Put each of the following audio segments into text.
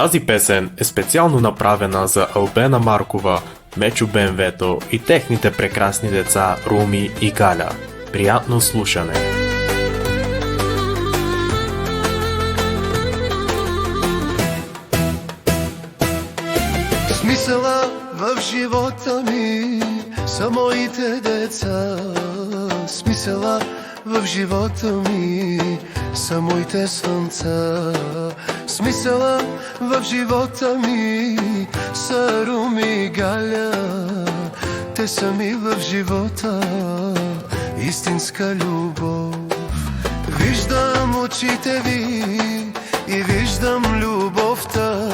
Тази песен е специално направена за Албена Маркова, Мечо БМВ-то и техните прекрасни деца Руми и Галя. Приятно слушане! Смисъла в живота ми са моите деца. Смисъла в живота ми са моите слънца. Смисъла в живота ми са Руми и Галя. Те са ми в живота истинска любов. Виждам очите ви и виждам любовта.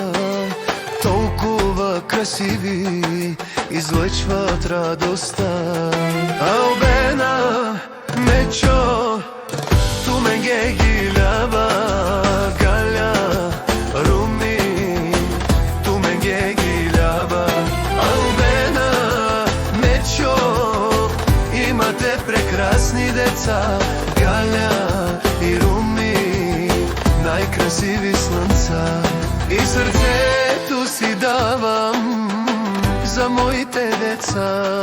Толкова красиви излъчват радостта. Албена, Мечо, tu me ghiava Galia, Rumi, tu me ghiava Албена, Мечо, имате прекрасни деца. Галя и Руми, най-красиви слънца. И сърцето си давам за моите деца.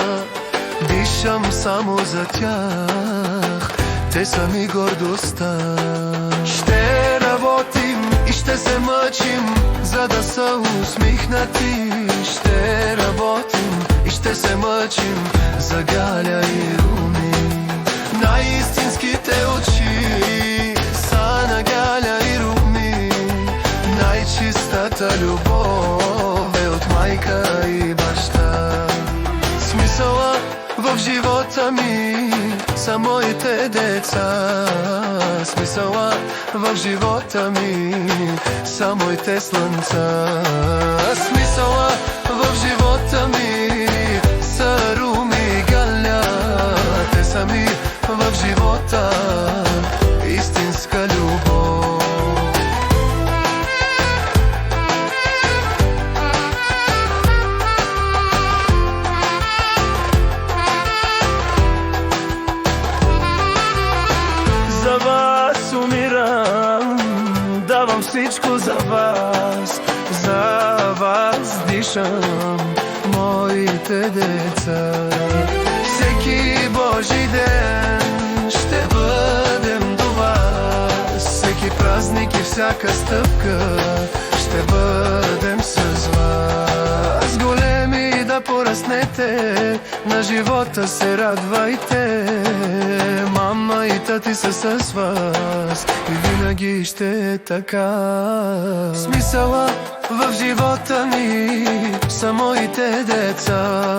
Дишам само за тях, те са ми гордостта. Ще работим и ще се мъчим, за да са усмихнати. Ще работим и ще се мъчим за Галя и Руми. Най-истинските очи са на Галя и Руми. Най-чистата любов е от майка и баща. Смисъла в живота ми са моите деца. Смисъла в живота ми са моите слънца. Смисъла в живота ми са Руми и Галя. Те са ми в живота истинска любов. За вас умирам, давам всичко за вас. За вас дишам, моите деца. Всеки Божи ден ще бъдем до вас. Всеки празник и всяка стъпка ще бъдем с вас. Големи да пораснете, на живота се радвайте. Мама и тати са с вас и винаги ще е така. Смисъла в живота ми са моите деца.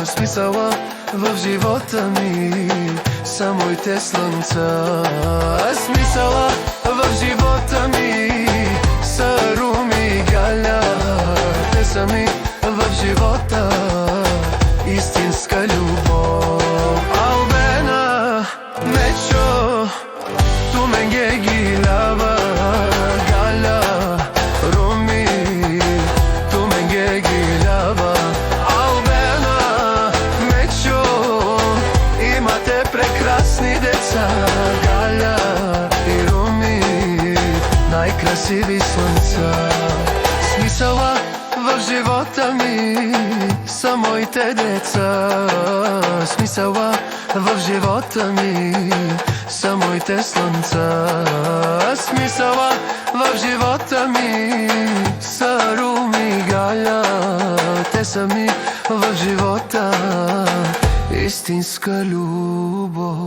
Смисъла в живота ми са моите слънца. Смисъла в живота ми са Руми и Галя. Те са ми в живота истинска любов. Албена, Мечо, tu me ghiava Galia, Rumi, tu me ghiava Албена, Мечо, имате прекрасни деца. Галя и Руми, най-красиви слънца. Смисъла в живота ми са моите деца. Смисъла в живота ми са моите слънца. Смисъла в живота ми са Руми и Галя. Те са ми в живота истинска любов.